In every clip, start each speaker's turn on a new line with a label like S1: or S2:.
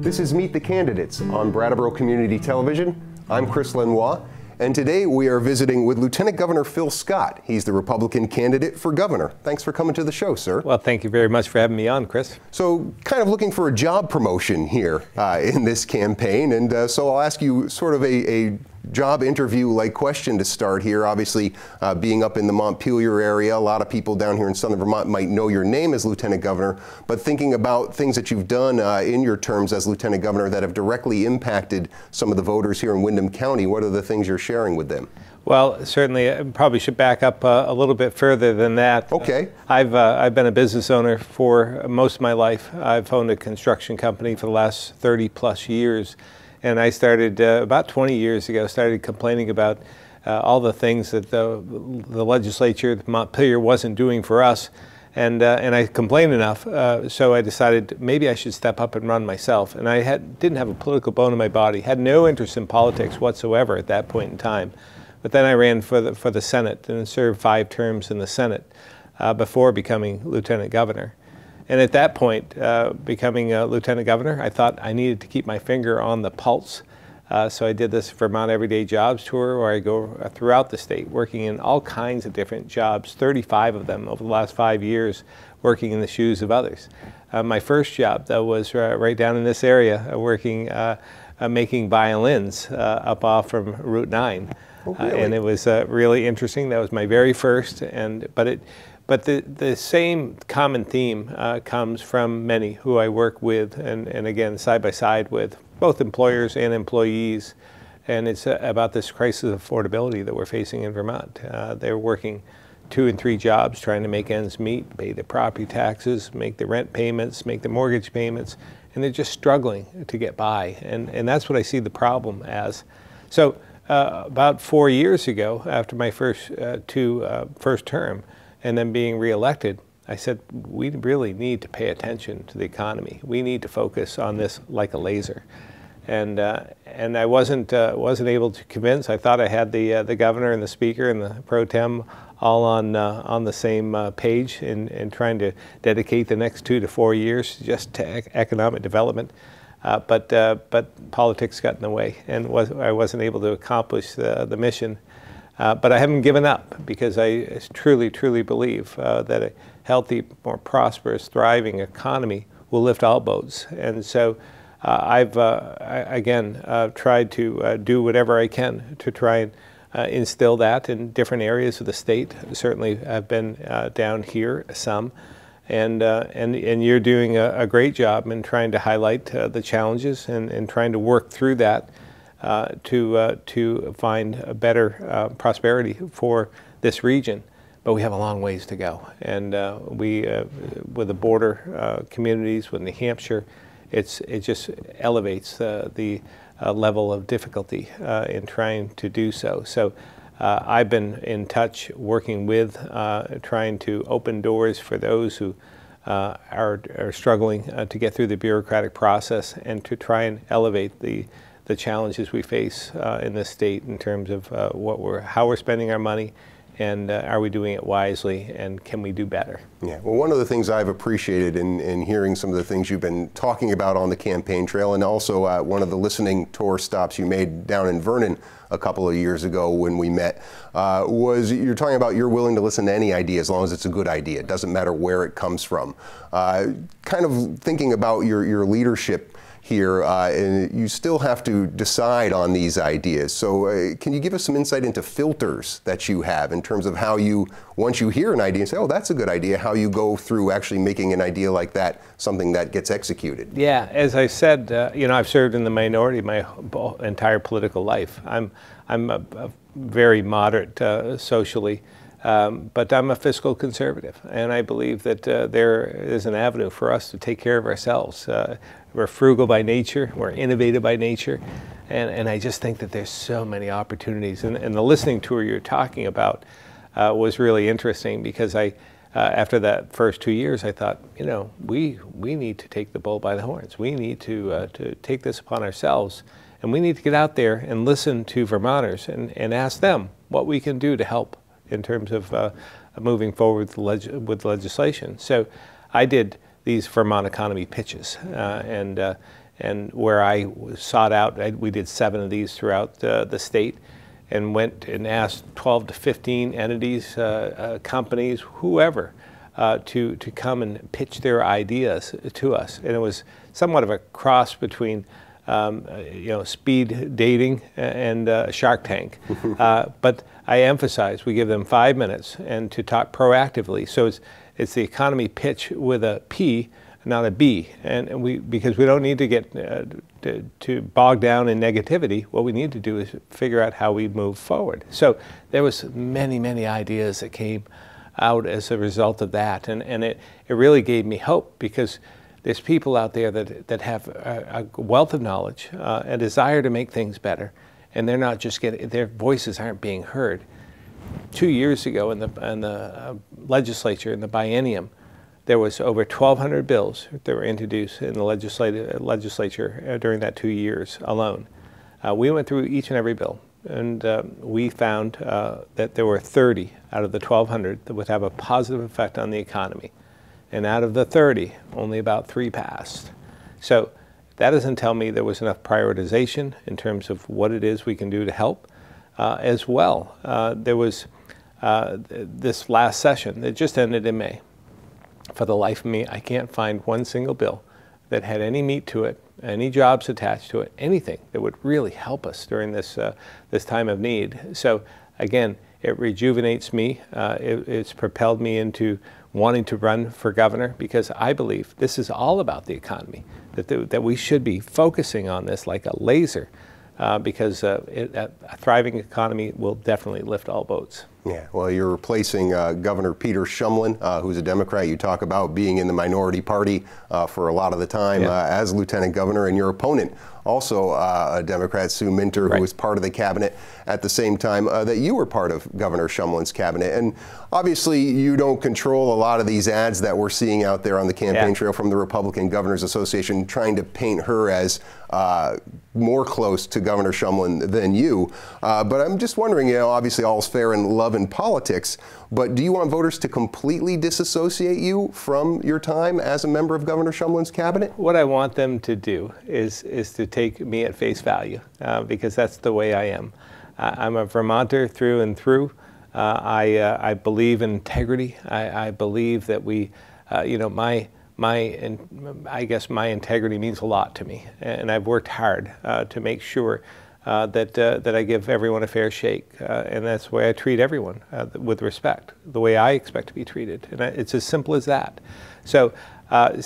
S1: This is Meet the Candidates on Brattleboro Community Television. I'm Chris Lenois, and today we are visiting with Lieutenant Governor Phil Scott. He's the Republican candidate for governor. Thanks for coming to the show, sir.
S2: Well, thank you very much for having me on, Chris.
S1: So, kind of looking for a job promotion here in this campaign, and so I'll ask you sort of a job interview-like question to start here. Obviously, being up in the Montpelier area, a lot of people down here in southern Vermont might know your name as Lieutenant Governor, but thinking about things that you've done in your terms as Lieutenant Governor that have directly impacted some of the voters here in Windham County, what are the things you're sharing with them?
S2: Well, certainly, I probably should back up a little bit further than that.
S1: Okay.
S2: I've been a business owner for most of my life. I've owned a construction company for the last 30-plus years. And I started about 20 years ago, started complaining about all the things that the legislature, Montpelier, wasn't doing for us. And I complained enough, so I decided maybe I should step up and run myself. And I didn't have a political bone in my body, had no interest in politics whatsoever at that point in time. But then I ran for the Senate and served 5 terms in the Senate before becoming Lieutenant Governor. And at that point, becoming a Lieutenant Governor, I thought I needed to keep my finger on the pulse. So I did this Vermont Everyday Jobs Tour, where I go throughout the state, working in all kinds of different jobs, 35 of them over the last 5 years, working in the shoes of others. My first job, though, was right down in this area, working, making violins up off from Route 9.
S1: Oh, really?
S2: And it was really interesting. That was my very first, But the same common theme comes from many who I work with, and again, side by side with both employers and employees. And it's about this crisis of affordability that we're facing in Vermont. They're working 2 and 3 jobs trying to make ends meet, pay the property taxes, make the rent payments, make the mortgage payments, and they're just struggling to get by. And that's what I see the problem as. So about 4 years ago, after my first term, and then being reelected, I said, we really need to pay attention to the economy. We need to focus on this like a laser. And I wasn't able to convince. I thought I had the governor and the speaker and the pro tem all on the same page in trying to dedicate the next 2 to 4 years just to economic development. But politics got in the way, and I wasn't able to accomplish the mission. But I haven't given up, because I truly, truly believe that a healthy, more prosperous, thriving economy will lift all boats. And so I've, again, tried to do whatever I can to try and instill that in different areas of the state. Certainly I've been down here some. And you're doing a great job in trying to highlight the challenges and trying to work through that. To find a better prosperity for this region, but we have a long ways to go. And with the border communities, with New Hampshire, it just elevates the level of difficulty in trying to do so. So I've been in touch, working with, trying to open doors for those who are struggling to get through the bureaucratic process, and to try and elevate the challenges we face in this state in terms of how we're spending our money, and are we doing it wisely, and can we do better?
S1: Yeah, well, one of the things I've appreciated in hearing some of the things you've been talking about on the campaign trail, and also one of the listening tour stops you made down in Vernon a couple of years ago when we met, was you're talking about you're willing to listen to any idea as long as it's a good idea. It doesn't matter where it comes from. Kind of thinking about your leadership here, and you still have to decide on these ideas. So can you give us some insight into filters that you have in terms of how you, once you hear an idea and say, oh, that's a good idea, how you go through actually making an idea like that something that gets executed?
S2: Yeah, as I said, I've served in the minority my entire political life. I'm a very moderate socially, but I'm a fiscal conservative, and I believe that there is an avenue for us to take care of ourselves. We're frugal by nature, we're innovative by nature, and I just think that there's so many opportunities. And the listening tour you're talking about was really interesting, because after that first 2 years, I thought, we need to take the bull by the horns. We need to take this upon ourselves, and we need to get out there and listen to Vermonters and ask them what we can do to help in terms of moving forward with legislation. So I did these Vermont economy pitches, and and where I sought out, we did 7 of these throughout the state, and went and asked 12 to 15 entities, companies, whoever, to come and pitch their ideas to us. And it was somewhat of a cross between speed dating and Shark Tank. But I emphasize we give them 5 minutes and to talk proactively. So it's the economy pitch with a P, not a B, and because we don't need to get to bog down in negativity. What we need to do is figure out how we move forward. So there was many ideas that came out as a result of that, and it really gave me hope, because there's people out there that have a wealth of knowledge, a desire to make things better, and they're not just their voices aren't being heard. 2 years ago in the legislature, in the biennium, there was over 1,200 bills that were introduced in the legislature during that 2 years alone. We went through each and every bill, and we found that there were 30 out of the 1,200 that would have a positive effect on the economy. And out of the 30, only about 3 passed. So that doesn't tell me there was enough prioritization in terms of what it is we can do to help. As well, there was this last session that just ended in May. For the life of me, I can't find one single bill that had any meat to it, any jobs attached to it, anything that would really help us during this time of need. So again, it rejuvenates me. It's propelled me into wanting to run for governor, because I believe this is all about the economy, that we should be focusing on this like a laser, because a thriving economy will definitely lift all boats.
S1: Yeah, well, you're replacing Governor Peter Shumlin, who's a Democrat. You talk about being in the minority party for a lot of the time as lieutenant governor, and your opponent, also a Democrat, Sue Minter, who was part of the cabinet at the same time that you were part of Governor Shumlin's cabinet. And obviously, you don't control a lot of these ads that we're seeing out there on the campaign trail from the Republican Governors Association, trying to paint her as more close to Governor Shumlin than you. But I'm just wondering, obviously all's fair in love and politics, but do you want voters to completely disassociate you from your time as a member of Governor Shumlin's cabinet?
S2: What I want them to do is to take me at face value, because that's the way I am. I'm a Vermonter through and through. I believe in integrity. I believe that we, I guess my integrity means a lot to me, and I've worked hard to make sure that I give everyone a fair shake, and that's the way I treat everyone with respect, the way I expect to be treated, and it's as simple as that. So,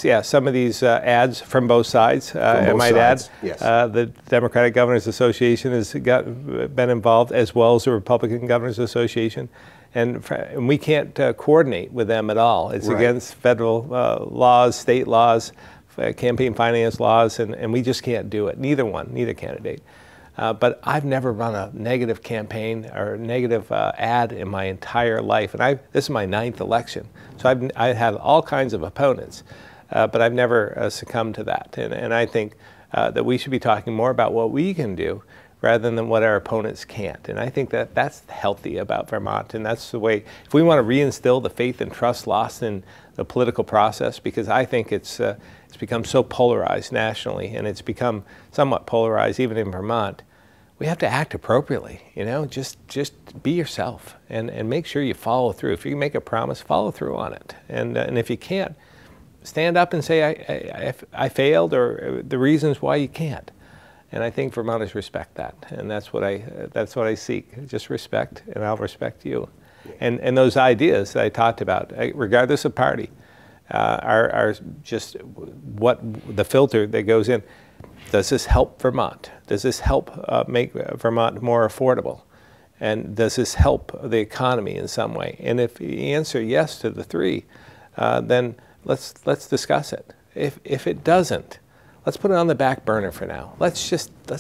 S2: yeah, some of these ads from both sides, I might add, the Democratic Governors Association has been involved, as well as the Republican Governors Association. And we can't coordinate with them at all. It's against federal laws, state laws, campaign finance laws, and we just can't do it. Neither candidate. But I've never run a negative campaign or a negative ad in my entire life. And this is my 9th election. So I've had all kinds of opponents, but I've never succumbed to that. And I think that we should be talking more about what we can do rather than what our opponents can't. And I think that that's healthy about Vermont, and that's the way, if we want to reinstill the faith and trust lost in the political process, because I think it's become so polarized nationally, and it's become somewhat polarized even in Vermont, we have to act appropriately, just be yourself and make sure you follow through. If you make a promise, follow through on it. And if you can't, stand up and say, I failed, or the reasons why you can't. And I think Vermonters respect that, and that's what I seek. Just respect, and I'll respect you. And those ideas that I talked about, regardless of party, are just what the filter that goes in. Does this help Vermont? Does this help make Vermont more affordable? And does this help the economy in some way? And if you answer yes to the 3, then let's discuss it. If it doesn't, let's put it on the back burner for now. Let's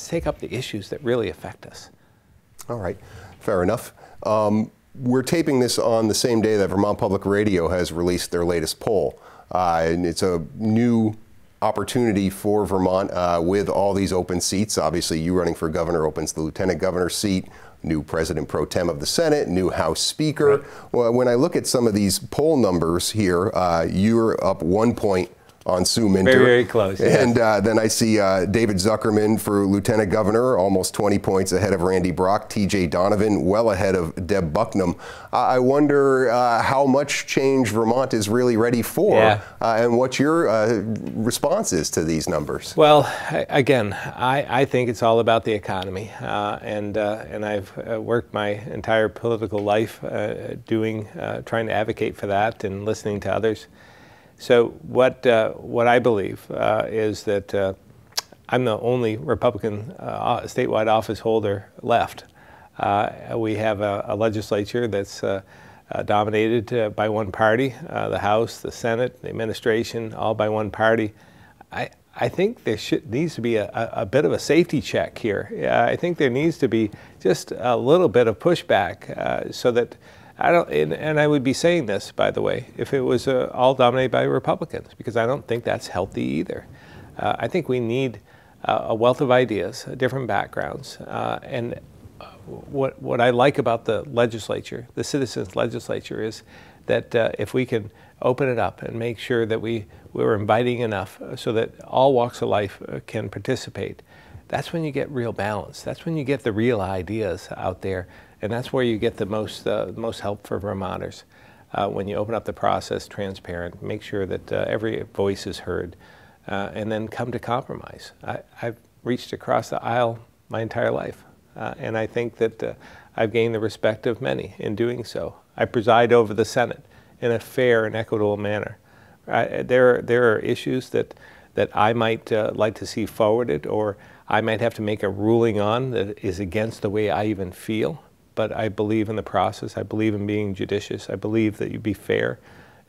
S2: take up the issues that really affect us.
S1: All right, fair enough. We're taping this on the same day that Vermont Public Radio has released their latest poll. And it's a new opportunity for Vermont with all these open seats. Obviously, you running for governor opens the lieutenant governor seat, new president pro tem of the Senate, new House Speaker. Well, when I look at some of these poll numbers here, you're up 1 point on Sue Minter.
S2: Very, very close.
S1: And then I see David Zuckerman for Lieutenant Governor, almost 20 points ahead of Randy Brock. T.J. Donovan, well ahead of Deb Bucknam. I wonder how much change Vermont is really ready for, and what your response is to these numbers.
S2: Well, again, I think it's all about the economy, and I've worked my entire political life trying to advocate for that and listening to others. So what I believe is that I'm the only Republican statewide office holder left. We have a legislature that's dominated by one party, the House, the Senate, the administration, all by one party. I think there needs to be a bit of a safety check here. I think there needs to be just a little bit of pushback so that and I would be saying this, by the way, if it was all dominated by Republicans, because I don't think that's healthy either. I think we need a wealth of ideas, different backgrounds, and what I like about the legislature, the citizens' legislature, is that if we can open it up and make sure that we're inviting enough so that all walks of life can participate, that's when you get real balance. That's when you get the real ideas out there. And that's where you get the most help for Vermonters. When you open up the process, transparent, make sure that every voice is heard, and then come to compromise. I've reached across the aisle my entire life, and I think that I've gained the respect of many in doing so. I preside over the Senate in a fair and equitable manner. There are issues that I might like to see forwarded, or I might have to make a ruling on that is against the way I even feel. But I believe in the process. I believe in being judicious. I believe that you be fair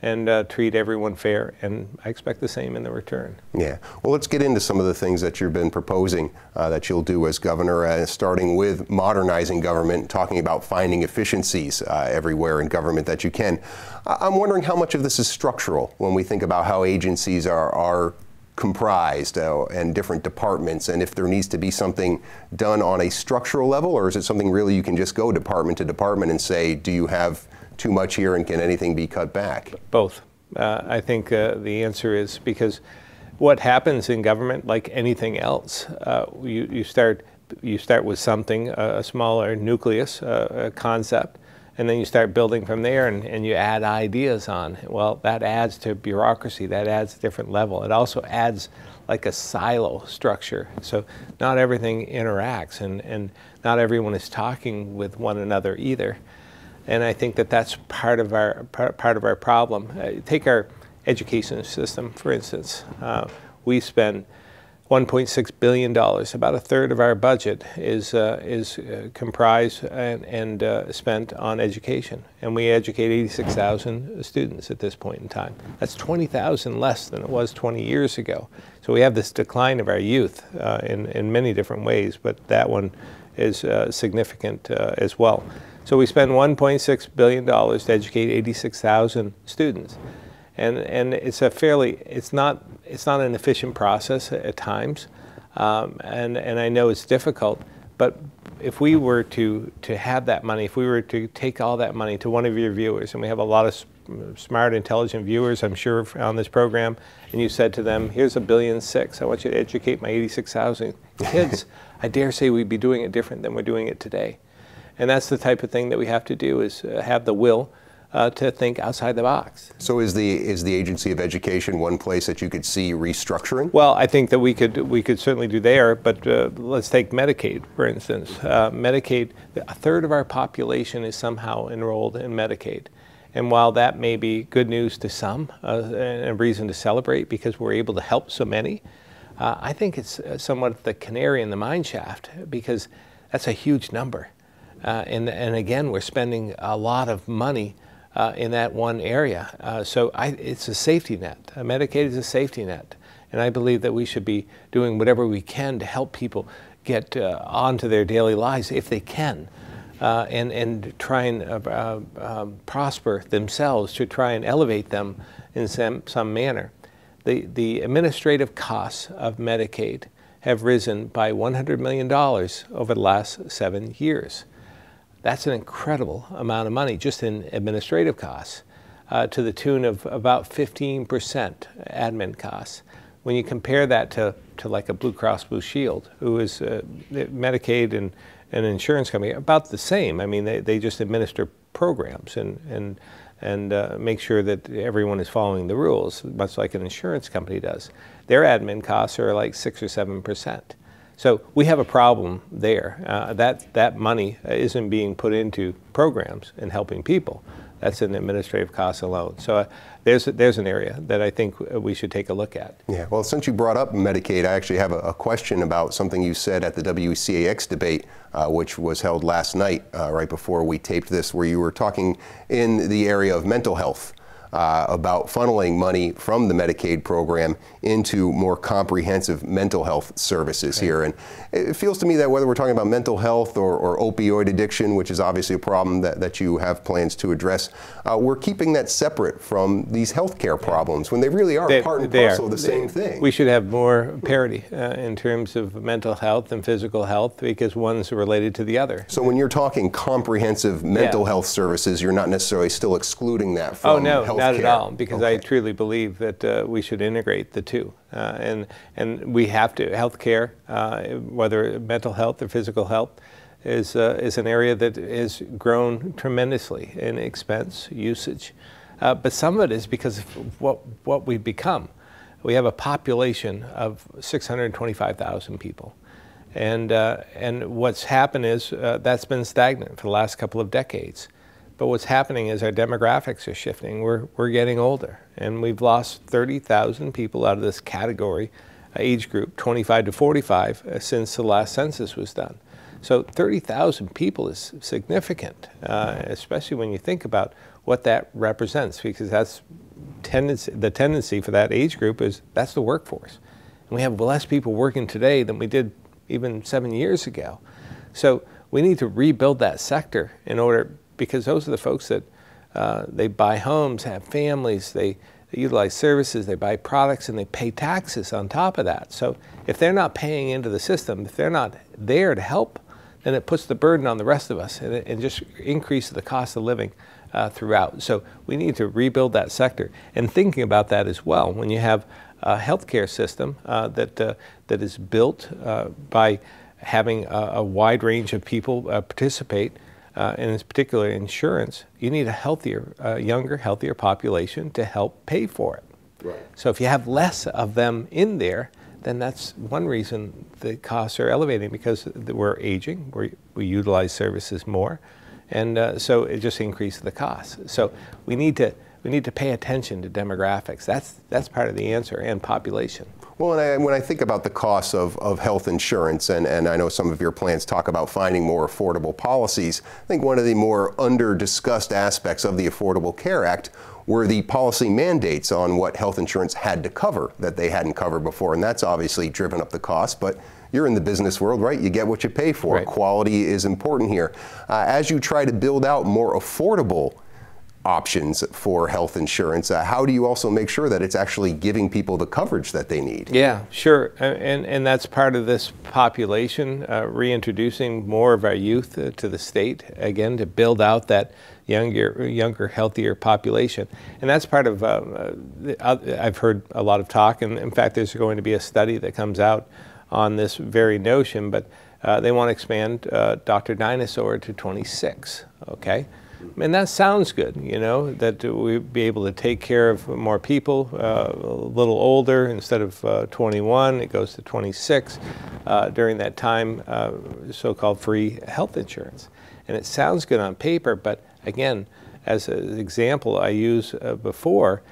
S2: and treat everyone fair, and I expect the same in the return.
S1: Yeah. Well, let's get into some of the things that you've been proposing that you'll do as governor, starting with modernizing government, talking about finding efficiencies everywhere in government that you can. I'm wondering how much of this is structural when we think about how agencies are comprised and different departments, and if there needs to be something done on a structural level, or is it something really you can just go department to department and say, do you have too much here and can anything be cut back?
S2: Both. I think the answer is, because what happens in government, like anything else, you start with something, a smaller nucleus, a concept, and then you start building from there, and you add ideas on. Well, that adds to bureaucracy, that adds a different level. It also adds like a silo structure. So not everything interacts, and not everyone is talking with one another either. And I think that that's part of our problem. Take our education system, for instance. We spend $1.6 billion. About a third of our budget is comprised and spent on education. And we educate 86,000 students at this point in time. That's 20,000 less than it was 20 years ago. So we have this decline of our youth in many different ways, but that one is significant as well. So we spend $1.6 billion to educate 86,000 students. And it's not an efficient process at times, and I know it's difficult. But if we were to have that money, if we were to take all that money to one of your viewers, and we have a lot of smart, intelligent viewers, I'm sure, on this program, and you said to them, "Here's $1.6 billion. I want you to educate my 86,000 kids," I dare say we'd be doing it different than we're doing it today. And that's the type of thing that we have to do: is have the will to think outside the box.
S1: So is the Agency of Education one place that you could see restructuring?
S2: Well, I think that we could certainly do there, but let's take Medicaid, for instance. Medicaid, a third of our population is somehow enrolled in Medicaid. And while that may be good news to some, and a reason to celebrate because we're able to help so many, I think it's somewhat the canary in the mine shaft, because that's a huge number. And again, we're spending a lot of money in that one area. So it's a safety net. Medicaid is a safety net. And I believe that we should be doing whatever we can to help people get onto their daily lives if they can, and try and prosper themselves, to try and elevate them in some manner. The administrative costs of Medicaid have risen by $100 million over the last 7 years. That's an incredible amount of money just in administrative costs. to the tune of about 15% admin costs. When you compare that to like a Blue Cross Blue Shield, who is Medicaid and an insurance company, about the same. I mean, they just administer programs and make sure that everyone is following the rules, much like an insurance company does. Their admin costs are like 6 or 7%. So we have a problem there. That money isn't being put into programs and helping people. That's an administrative cost alone. So there's an area that I think we should take a look at.
S1: Yeah, well, since you brought up Medicaid, I actually have a question about something you said at the WCAX debate, which was held last night, right before we taped this, where you were talking in the area of mental health. About funneling money from the Medicaid program into more comprehensive mental health services here. And it feels to me that whether we're talking about mental health or opioid addiction, which is obviously a problem that you have plans to address, we're keeping that separate from these healthcare problems when they really are part and parcel of the same thing.
S2: We should have more parity in terms of mental health and physical health, because one's related to the other.
S1: So when you're talking comprehensive mental health services, you're not necessarily still excluding that from health.
S2: Not at all, because I truly believe that we should integrate the two, and we have to. Healthcare, whether mental health or physical health, is an area that has grown tremendously in expense, usage, but some of it is because of what we've become. We have a population of 625,000 people, and what's happened is that's been stagnant for the last couple of decades. But what's happening is our demographics are shifting. We're getting older, and we've lost 30,000 people out of this category, age group, 25 to 45, since the last census was done. So 30,000 people is significant, especially when you think about what that represents, because that's the tendency for that age group is that's the workforce. And we have less people working today than we did even 7 years ago. So we need to rebuild that sector in order, because those are the folks that they buy homes, have families, they utilize services, they buy products, and they pay taxes on top of that. So if they're not paying into the system, if they're not there to help, then it puts the burden on the rest of us, and just increases the cost of living throughout. So we need to rebuild that sector. And thinking about that as well, when you have a healthcare system that is built by having a wide range of people participate, and in particular insurance, you need a healthier, younger, healthier population to help pay for it. Right. So if you have less of them in there, then that's one reason the costs are elevating, because we're aging, we utilize services more, and so it just increases the costs. So we need to pay attention to demographics. That's part of the answer, and population.
S1: Well, and when I think about the costs of health insurance, and I know some of your plans talk about finding more affordable policies, I think one of the more under-discussed aspects of the Affordable Care Act were the policy mandates on what health insurance had to cover that they hadn't covered before, and that's obviously driven up the cost. But you're in the business world, right? You get what you pay for. Right. Quality is important here. As you try to build out more affordable options for health insurance, how do you also make sure that it's actually giving people the coverage that they need?
S2: Yeah, sure, and that's part of this population, reintroducing more of our youth to the state, again, to build out that younger, healthier population. And that's part of, I've heard a lot of talk, and in fact there's going to be a study that comes out on this very notion, but they want to expand Dr. Dinosaur to 26, okay? And that sounds good, you know, that we'd be able to take care of more people a little older. Instead of 21, it goes to 26 during that time, so-called free health insurance. And it sounds good on paper, but again, as an example I used before,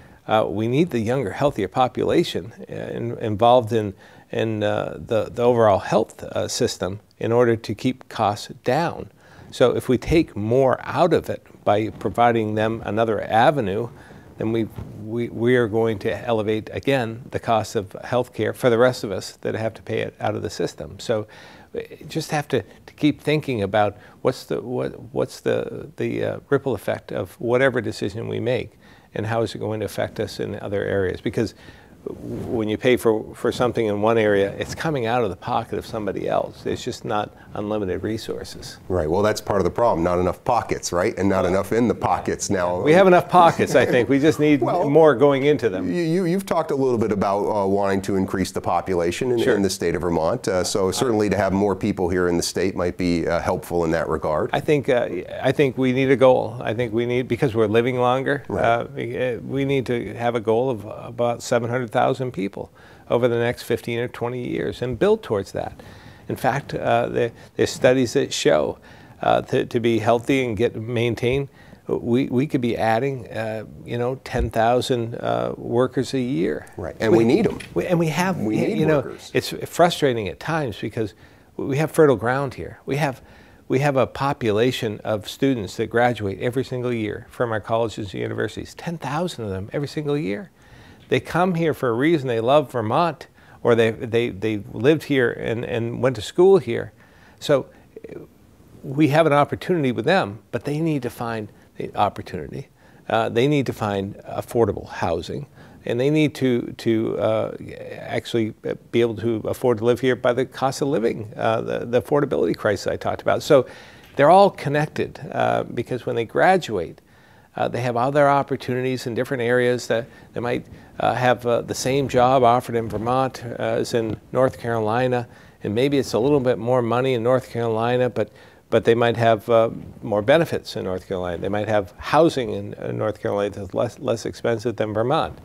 S2: we need the younger, healthier population involved in the overall health system in order to keep costs down. So if we take more out of it by providing them another avenue, then we are going to elevate, again, the cost of health care for the rest of us that have to pay it out of the system. So just have to keep thinking about what's the ripple effect of whatever decision we make, and how is it going to affect us in other areas. Because when you pay for something in one area, it's coming out of the pocket of somebody else. It's just not unlimited resources.
S1: Right. Well, that's part of the problem. Not enough pockets, right? And not enough in the pockets now.
S2: We have enough pockets, I think. We just need more going into them.
S1: You've talked a little bit about wanting to increase the population in the state of Vermont. So certainly to have more people here in the state might be helpful in that regard.
S2: I think we need a goal. I think we need, because we're living longer, right. We need to have a goal of about 700,000 people over the next 15 or 20 years and build towards that. In fact, there's studies that show to be healthy and maintain, we could be adding, 10,000 workers a year.
S1: Right, and we need them.
S2: We need
S1: workers.
S2: It's frustrating at times because we have fertile ground here. We have a population of students that graduate every single year from our colleges and universities, 10,000 of them every single year. They come here for a reason. They love Vermont, or they lived here and went to school here. So we have an opportunity with them, but they need to find the opportunity. They need to find affordable housing, and they need to actually be able to afford to live here by the cost of living, the affordability crisis I talked about. So they're all connected because when they graduate, they have other opportunities in different areas that they might have the same job offered in Vermont as in North Carolina, and maybe it's a little bit more money in North Carolina, but they might have more benefits in North Carolina. They might have housing in North Carolina that's less expensive than Vermont.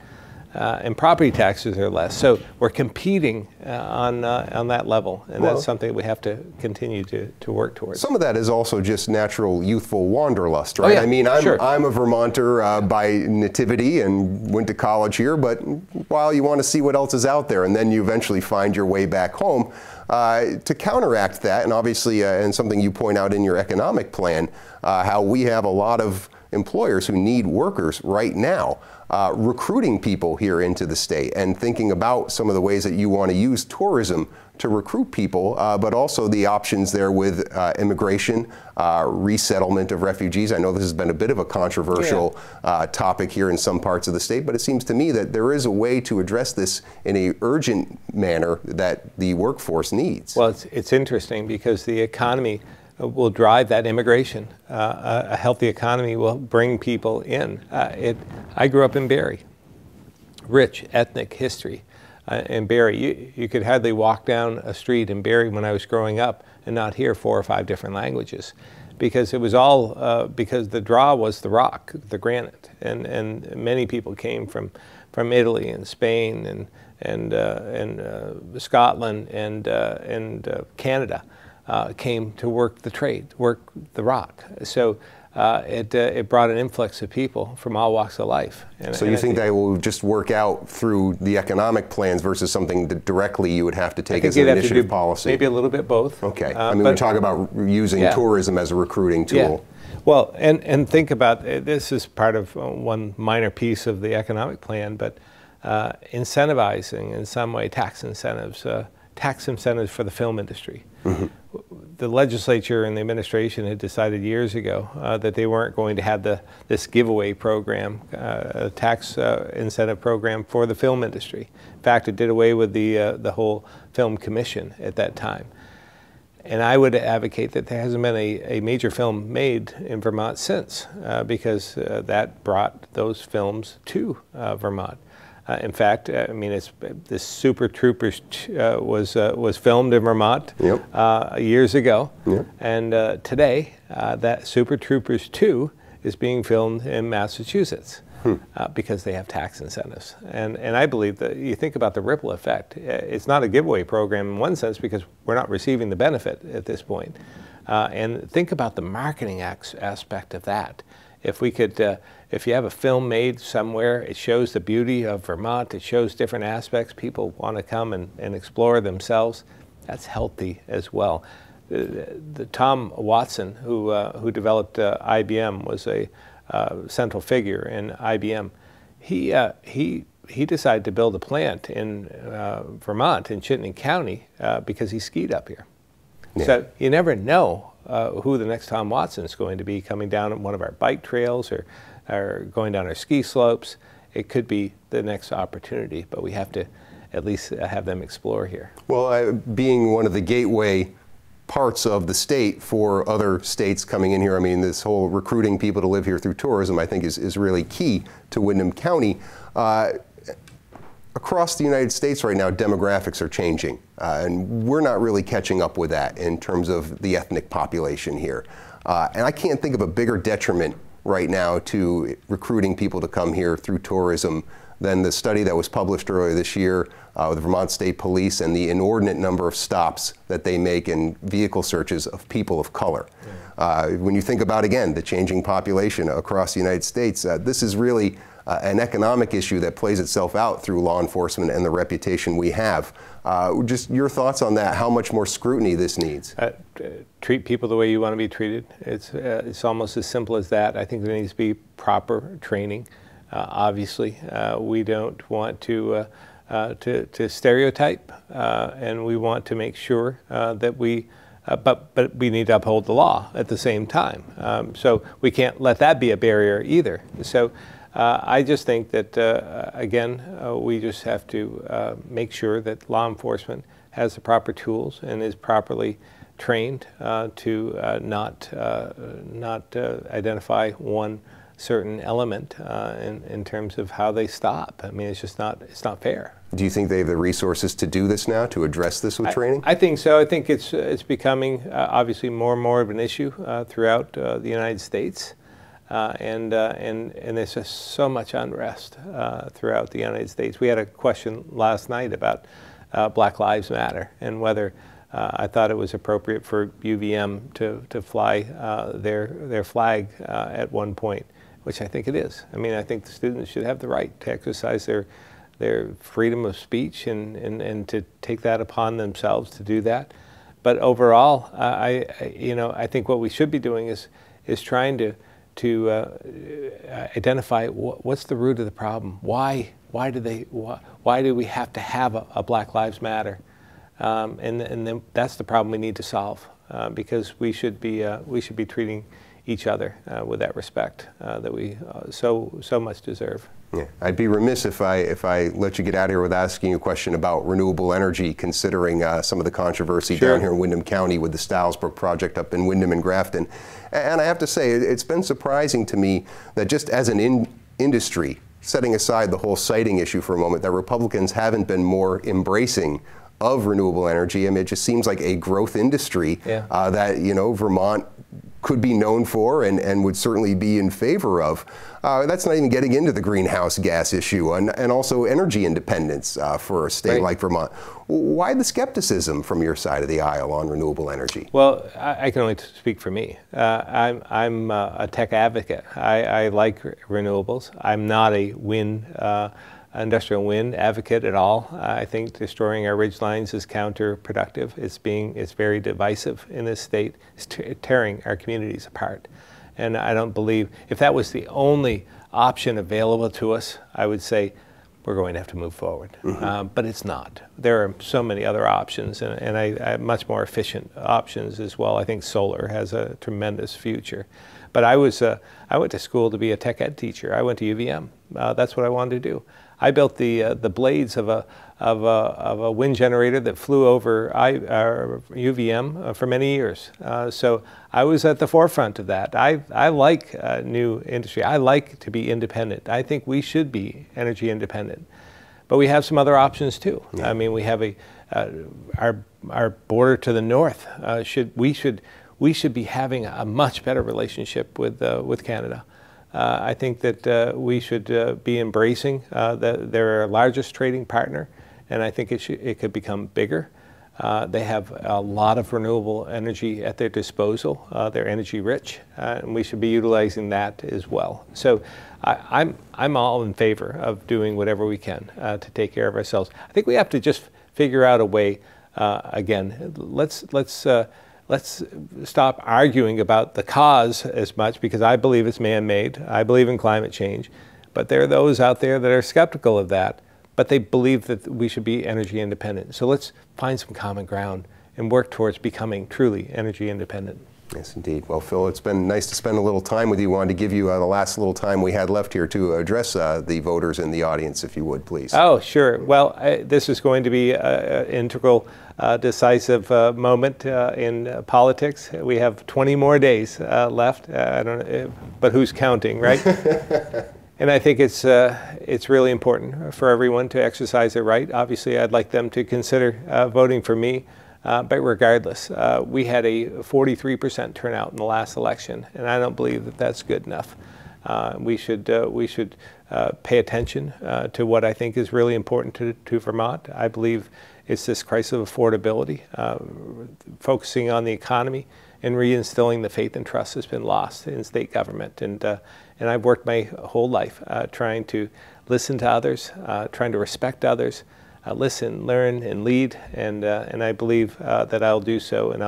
S2: And property taxes are less. So we're competing on that level, and that's something we have to continue to work towards.
S1: Some of that is also just natural youthful wanderlust, right?
S2: Oh, yeah.
S1: I mean, I'm a Vermonter by nativity and went to college here, but while you want to see what else is out there, and then you eventually find your way back home. To counteract that, and obviously, and something you point out in your economic plan, how we have a lot of employers who need workers right now, recruiting people here into the state and thinking about some of the ways that you want to use tourism to recruit people, but also the options there with immigration, resettlement of refugees. I know this has been a bit of a controversial topic here in some parts of the state, but it seems to me that there is a way to address this in a urgent manner that the workforce needs.
S2: Well, it's interesting because the economy will drive that immigration. A healthy economy will bring people in. I grew up in Barrie, rich ethnic history. In Barrie, you could hardly walk down a street in Barrie when I was growing up and not hear 4 or 5 different languages, because it was all because the draw was the rock, the granite, and many people came from Italy and Spain and Scotland and Canada. Came to work the trade, work the rock. So it brought an influx of people from all walks of life.
S1: So you think that will just work out through the economic plans versus something that directly you would have to take as an initiative policy?
S2: Maybe a little bit both.
S1: Okay. I mean, we talk about using tourism as a recruiting tool.
S2: Yeah. Well, and think about, this is part of one minor piece of the economic plan, but incentivizing in some way tax incentives for the film industry. Mm-hmm. The legislature and the administration had decided years ago that they weren't going to have this giveaway program, a tax incentive program for the film industry. In fact, it did away with the whole film commission at that time. And I would advocate that there hasn't been a major film made in Vermont since, because that brought those films to Vermont. In fact, I mean, this Super Troopers was filmed in Vermont years ago, and today that Super Troopers 2 is being filmed in Massachusetts because they have tax incentives. And I believe that you think about the ripple effect. It's not a giveaway program in one sense because we're not receiving the benefit at this point. And think about the marketing aspect of that. If we could, if you have a film made somewhere, it shows the beauty of Vermont, it shows different aspects, people want to come and explore themselves, that's healthy as well. The Tom Watson, who developed IBM, was a central figure in IBM. He decided to build a plant in Vermont, in Chittenden County, because he skied up here. Yeah. So you never know who the next Tom Watson is going to be coming down one of our bike trails or going down our ski slopes. it could be the next opportunity, but we have to at least have them explore here.
S1: Well, being one of the gateway parts of the state for other states coming in here, I mean, this whole recruiting people to live here through tourism, I think is really key to Windham County. Across the United States right now, demographics are changing, and we're not really catching up with that in terms of the ethnic population here. And I can't think of a bigger detriment right now to recruiting people to come here through tourism than the study that was published earlier this year with the Vermont State Police and the inordinate number of stops that they make in vehicle searches of people of color. Yeah. When you think about, again, the changing population across the United States, this is really an economic issue that plays itself out through law enforcement and the reputation we have. Just your thoughts on that, how much more scrutiny this needs?
S2: Treat people the way you want to be treated. It's almost as simple as that. I think there needs to be proper training. Obviously, we don't want to stereotype, and we want to make sure that we, but we need to uphold the law at the same time. So we can't let that be a barrier either. So I just think that, again, we just have to make sure that law enforcement has the proper tools and is properly trained to not identify one certain element in terms of how they stop. I mean, it's not fair.
S1: Do you think they have the resources to do this now, to address this with training?
S2: I think so. I think it's becoming obviously more and more of an issue throughout the United States. And there's just so much unrest throughout the United States. We had a question last night about Black Lives Matter and whether I thought it was appropriate for UVM to fly their flag at one point, which I think it is. I mean, I think the students should have the right to exercise their freedom of speech and to take that upon themselves to do that. But overall, I think what we should be doing is trying to identify what's the root of the problem. Why do we have to have a Black Lives Matter? And then that's the problem we need to solve because we should be treating each other with that respect that we so much deserve.
S1: Yeah, I'd be remiss if I let you get out of here without asking you a question about renewable energy, considering some of the controversy down here in Windham County with the Stylesbrook project up in Windham and Grafton. And I have to say, it's been surprising to me that just as an industry, setting aside the whole siting issue for a moment, that Republicans haven't been more embracing of renewable energy. I mean, it just seems like a growth industry that, Vermont could be known for and would certainly be in favor of. That's not even getting into the greenhouse gas issue and also energy independence for a state like Vermont. Why the skepticism from your side of the aisle on renewable energy?
S2: Well, I can only speak for me. I'm a tech advocate. I like renewables. I'm not a industrial wind advocate at all. I think destroying our ridgelines is counterproductive. It's very divisive in this state. It's tearing our communities apart. And I don't believe, if that was the only option available to us, I would say we're going to have to move forward. But it's not. There are so many other options and much more efficient options as well. I think solar has a tremendous future. But I went to school to be a tech ed teacher. I went to UVM. That's what I wanted to do. I built the blades of a wind generator that flew over UVM for many years. So I was at the forefront of that. I like new industry. I like to be independent. I think we should be energy independent. But we have some other options too. I mean, we have our border to the north. We should be having a much better relationship with Canada. I think that we should be embracing that they're our largest trading partner, and I think it could become bigger. They have a lot of renewable energy at their disposal. They're energy rich, and we should be utilizing that as well. So I'm all in favor of doing whatever we can to take care of ourselves. I think we have to just figure out a way. Again, let's stop arguing about the cause as much, because I believe it's man-made. I believe in climate change. But there are those out there that are skeptical of that, but they believe that we should be energy independent. So let's find some common ground and work towards becoming truly energy independent.
S1: Yes, indeed. Well, Phil, it's been nice to spend a little time with you. Wanted to give you the last little time we had left here to address the voters in the audience, if you would, please.
S2: Oh, sure. Well, this is going to be an integral, decisive moment in politics. We have 20 more days left. I don't know, but who's counting, right? And I think it's really important for everyone to exercise their right. Obviously, I'd like them to consider voting for me. But regardless, we had a 43% turnout in the last election, and I don't believe that that's good enough. We should pay attention to what I think is really important to Vermont. I believe it's this crisis of affordability, focusing on the economy and reinstilling the faith and trust that's been lost in state government. And I've worked my whole life trying to listen to others, trying to respect others, listen, learn, and lead, and I believe that I'll do so, and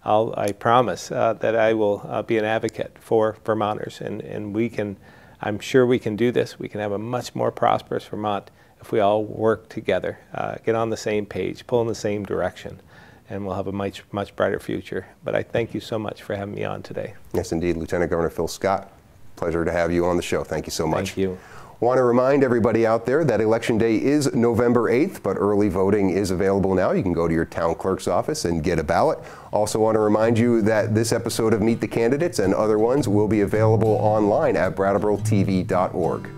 S2: I promise that I will be an advocate for Vermonters, and we can. I'm sure we can do this. We can have a much more prosperous Vermont if we all work together, get on the same page, pull in the same direction, and we'll have a much brighter future. But I thank you so much for having me on today.
S1: Yes, indeed, Lieutenant Governor Phil Scott. Pleasure to have you on the show. Thank you so much.
S2: Thank you.
S1: Want to remind everybody out there that Election Day is November 8th, but early voting is available now. You can go to your town clerk's office and get a ballot. Also want to remind you that this episode of Meet the Candidates and other ones will be available online at BrattleboroTV.org.